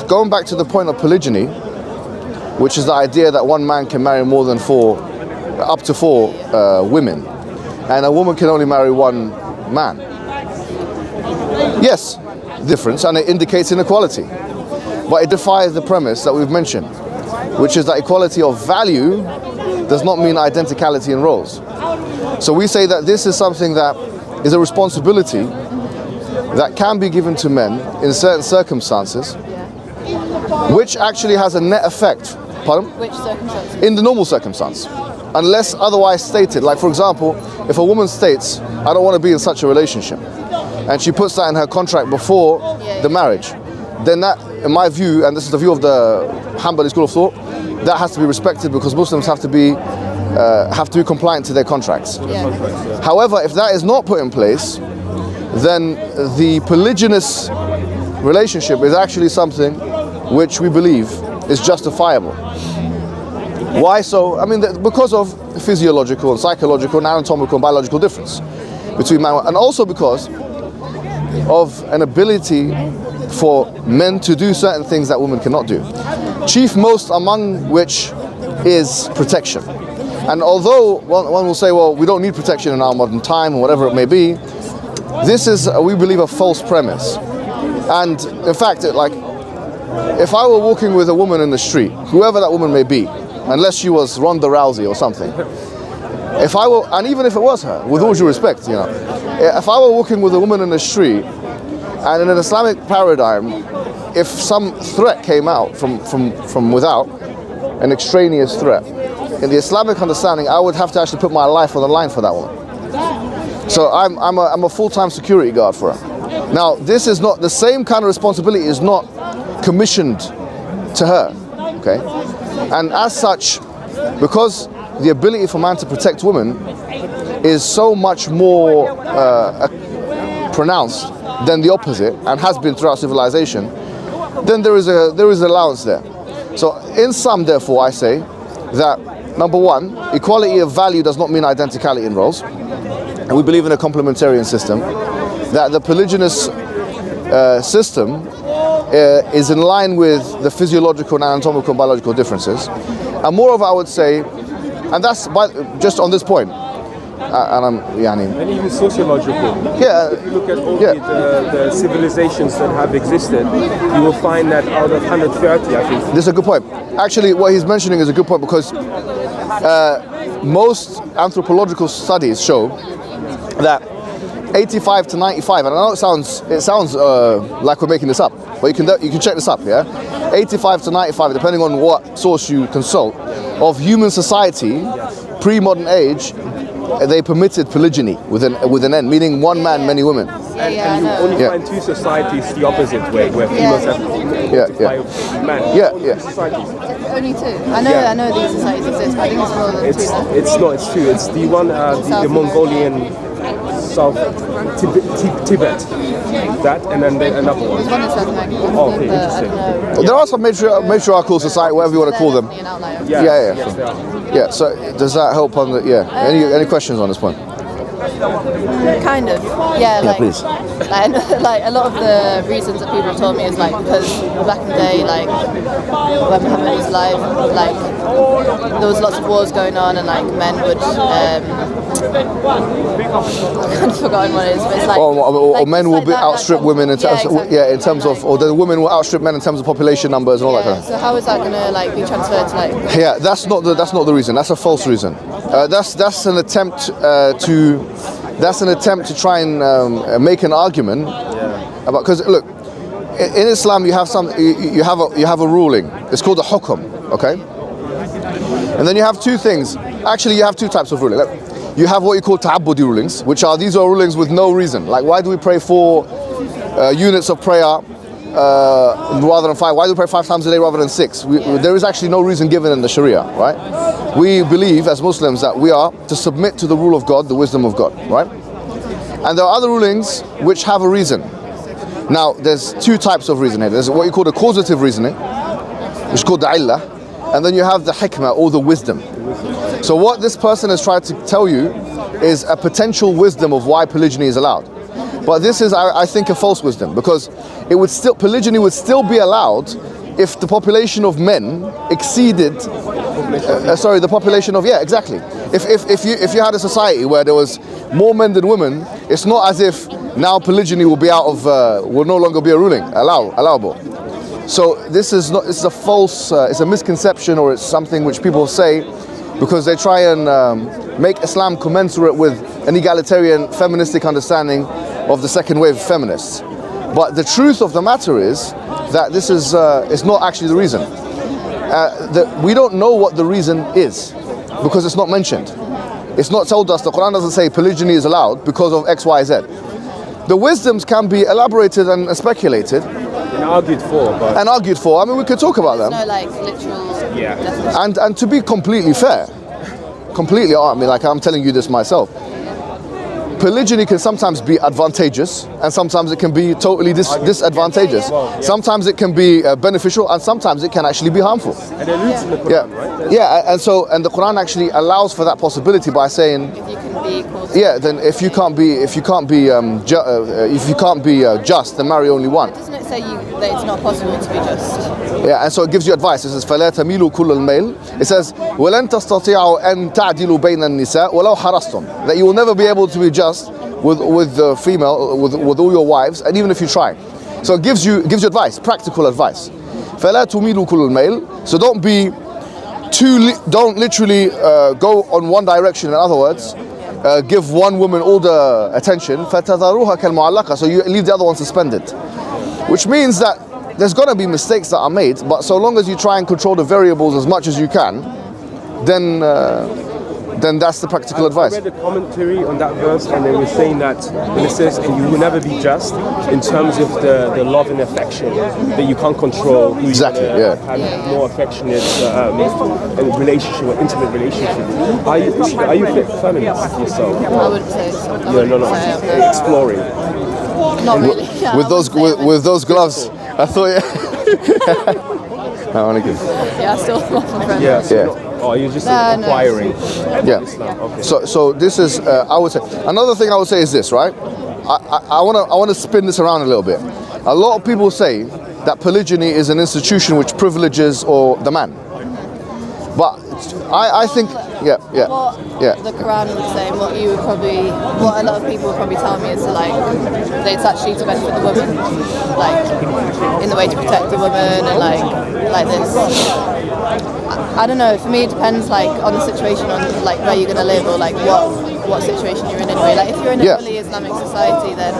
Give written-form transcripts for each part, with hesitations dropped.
Going back to the point of polygyny, which is the idea that one man can marry more than up to four women, and a woman can only marry one man. Yes, difference, and it indicates inequality. But it defies the premise that we've mentioned, which is that equality of value does not mean identicality in roles. So we say that this is something that is a responsibility that can be given to men in certain circumstances, which actually has a net effect. Pardon? Which circumstances? In the normal circumstance, unless otherwise stated. Like for example, if a woman states, I don't want to be in such a relationship, and she puts that in her contract before the marriage, then that, in my view, and this is the view of the Hanbali school of thought, that has to be respected because Muslims have to be compliant to their contracts. However, if that is not put in place, then the polygynous relationship is actually something which we believe is justifiable. Why so? I mean, because of physiological and psychological and anatomical and biological difference between man and also because of an ability for men to do certain things that women cannot do. Chief most among which is protection. And although one will say, well, we don't need protection in our modern time or whatever it may be, this is, we believe, a false premise. And in fact, if I were walking with a woman in the street, whoever that woman may be, unless she was Ronda Rousey or something, if I were, and even if it was her, with all due respect, you know, if I were walking with a woman in the street, and in an Islamic paradigm, if some threat came out from without, an extraneous threat, in the Islamic understanding, I would have to actually put my life on the line for that woman. So I'm a full-time security guard for her. Now, this is not, the same kind of responsibility is not commissioned to her, okay? And as such, because the ability for man to protect women is so much more pronounced than the opposite, and has been throughout civilization, then there is allowance there. So in sum, therefore, I say that, number one, equality of value does not mean identicality in roles. And we believe in a complementarian system, that the polygynous system is in line with the physiological and anatomical and biological differences. And moreover, I would say, and that's just on this point, and even sociological. Yeah. If you look at all the civilizations that have existed, you will find that out of 130, I think. This is a good point. Actually, what he's mentioning is a good point because most anthropological studies show that 85 to 95, and I know it sounds like we're making this up, but you can check this up, yeah? 85 to 95, depending on what source you consult, of human society, pre-modern age, they permitted polygyny with an N, meaning one man, many women. And you only find two societies the opposite way, where females have men. Only two. I know these societies exist, but I think it's more than two. It's not. It's two. It's the one, the Mongolian, South Tibet, that, and then another one. There's one in South America. Oh, okay, interesting. There are some matriarchal society, whatever you want to call them. Yes, they are. Yeah. So does that help on the? Yeah. Any questions on this point? Kind of. Yeah, please. Like a lot of the reasons that people have told me is like because back in the day, like when Muhammad was alive, like there was lots of wars going on, and like men would I've kind of forgotten what it is, but it's like or men will outstrip women in terms in terms of, or the women will outstrip men in terms of population numbers and all that kind of. So how is that going to like be transferred to like? Yeah, that's not the reason. That's a false reason. That's an attempt to try and make an argument about, because look, in Islam you have a ruling. It's called the hukum, okay? And then you have two things. Actually, you have two types of ruling. You have what you call ta'abbudi rulings, these are rulings with no reason. Like, why do we pray 4 units of prayer rather than 5? Why do we pray 5 times a day rather than 6? There is actually no reason given in the Sharia, right? We believe as Muslims that we are to submit to the rule of God, the wisdom of God, right? And there are other rulings which have a reason. Now, there's two types of reasoning. There's what you call the causative reasoning, which is called the illah, and then you have the hikmah, or the wisdom. So what this person has tried to tell you is a potential wisdom of why polygyny is allowed. But this is, I think, a false wisdom, because polygyny would still be allowed if the population of men exceeded, the population of, exactly. If you had a society where there was more men than women, it's not as if now polygyny will be will no longer be a ruling, allowable. So this is a false, it's a misconception, or it's something which people say because they try and make Islam commensurate with an egalitarian feministic understanding of the second wave feminists. But the truth of the matter is that this is not actually the reason. We don't know what the reason is because it's not mentioned. It's not told us. The Quran doesn't say polygyny is allowed because of X, Y, Z. The wisdoms can be elaborated and speculated. And argued for. I mean, we could talk about them. No, like literal definition. And to be completely fair, I mean, like I'm telling you this myself, polygyny can sometimes be advantageous, and sometimes it can be totally disadvantageous. Sometimes it can be beneficial, and sometimes it can actually be harmful. And it alludes in the Quran, right? Yeah, and the Quran actually allows for that possibility by saying, If you can be caused. then if you can't be just, then marry only one. Doesn't it say that it's not possible to be just? Yeah, and so it gives you advice. It says, فَلَا تَمِيلُوا كُلَّ الْمَيْلِ. It says, وَلَن تَسْتَطِيعُوا أَن تَعْدِلُوا بَيْنَ النِّسَاءِ وَلَوْ حَرَصْتُمْ. That you will never be able to be just with the female, with all your wives, and even if you try. So it gives you advice, practical advice. فَلَا تُمِيلُوا كُلَّ الْمَيْلِ. So don't literally go on one direction. In other words, give one woman all the attention. فَتَذَرُوهَا كَالْمُعَلَّقَةِ. So you leave the other one suspended. Which means that there's going to be mistakes that are made, but so long as you try and control the variables as much as you can, then that's the practical advice. I read a commentary on that verse, and they were saying that when it says, and you will never be just, in terms of the love and affection, that you can't control who you're have more affectionate relationship or intimate relationship. Are you feminist yourself? I wouldn't say so. No. Exploring. Not really. With those gloves, I thought. I want to give. Yeah, still not my friend. You're just acquiring. Yeah. Okay. So this is, I would say, another thing I would say is this, right? I want to spin this around a little bit. A lot of people say that polygyny is an institution which privileges the man. But I think, The Quran would say, what a lot of people would probably tell me is that it's actually to benefit the woman, in the way to protect the woman, and like this. I don't know. For me, it depends on the situation, on where you're gonna live, or what situation you're in anyway. If you're in a fully Islamic society, then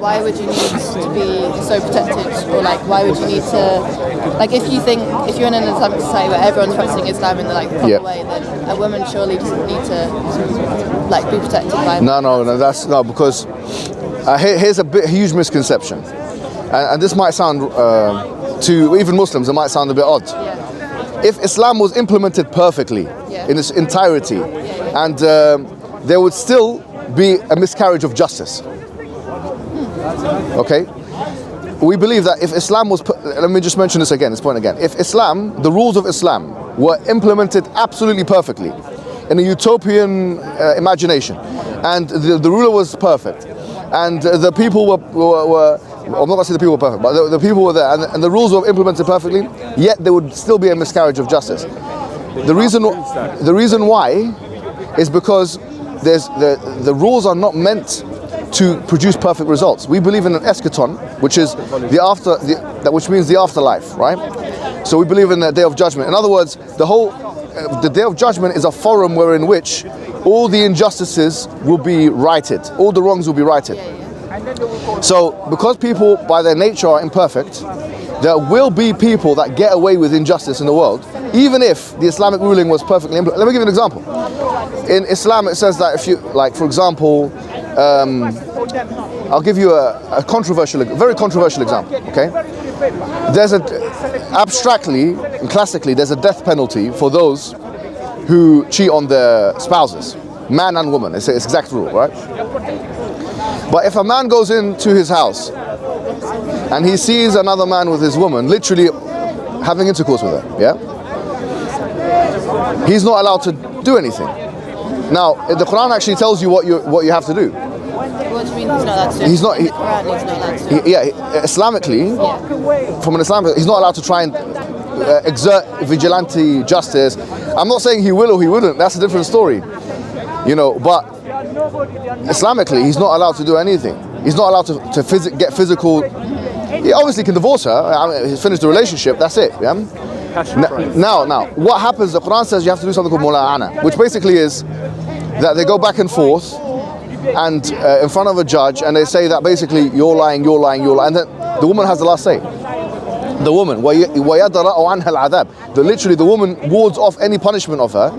why would you need to be so protected, or why would you need to if you're in an Islamic society where everyone's practicing Islam in the proper way, then a woman surely doesn't need to be protected by. No, because here's a huge misconception, and this might sound to even Muslims, it might sound a bit odd. If Islam was implemented perfectly in its entirety, and there would still be a miscarriage of justice. Okay? We believe that if Islam was, let me just mention this point again. If the rules of Islam were implemented absolutely perfectly, in a utopian imagination, and the ruler was perfect, and the people were I'm not going to say the people were perfect, but the people were there, and the rules were implemented perfectly, yet there would still be a miscarriage of justice. The reason why is because the rules are not meant to produce perfect results. We believe in an eschaton, which is which means the afterlife, right? So we believe in the Day of Judgment. In other words, the Day of Judgment is a forum in which all the injustices will be righted, all the wrongs will be righted. So, because people by their nature are imperfect, there will be people that get away with injustice in the world, even if the Islamic ruling was perfectly implemented. Let me give you an example. In Islam, it says that if you, for example, I'll give you a very controversial example. Okay, there's abstractly and classically, there's a death penalty for those who cheat on their spouses, man and woman. It's exact rule, right? But if a man goes into his house and he sees another man with his woman, literally having intercourse with her, he's not allowed to do anything. Now, the Quran actually tells you what you have to do. What do you mean he's not allowed to do it? He's not. In the Quran, he's not allowed to do it. Islamically, from an Islamic, he's not allowed to try and exert vigilante justice. I'm not saying he will or he wouldn't. That's a different story, But Islamically, he's not allowed to do anything. He's not allowed to get physical. He obviously can divorce her. I mean, he's finished the relationship. That's it. Yeah. Now, what happens? The Quran says you have to do something called mula'ana, which basically is that they go back and forth, and in front of a judge, and they say that basically you're lying, and then the woman has the last say. The woman, literally, the woman wards off any punishment of her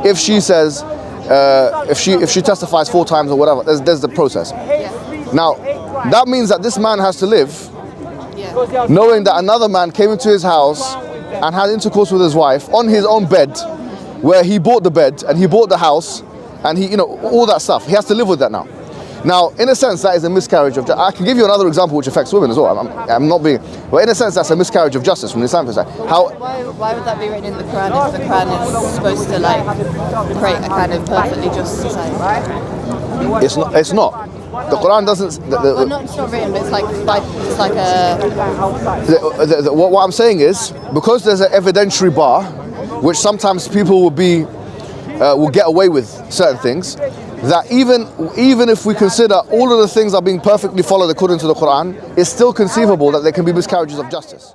if she says, if she testifies 4 times or whatever. There's the process. Now, that means that this man has to live knowing that another man came into his house and had intercourse with his wife on his own bed, where he bought the bed and he bought the house and he, all that stuff. He has to live with that now. Now, in a sense, that is a miscarriage of justice. I can give you another example which affects women as well. I'm not being, but in a sense, that's a miscarriage of justice from the Islamic perspective. Why would that be written in the Quran if the Quran is supposed to create a kind of perfectly just society? It's not. The Quran doesn't. It's not written, but it's like a. What I'm saying is, because there's an evidentiary bar, which sometimes people will get away with certain things, that even if we consider all of the things are being perfectly followed according to the Quran, it's still conceivable that there can be miscarriages of justice.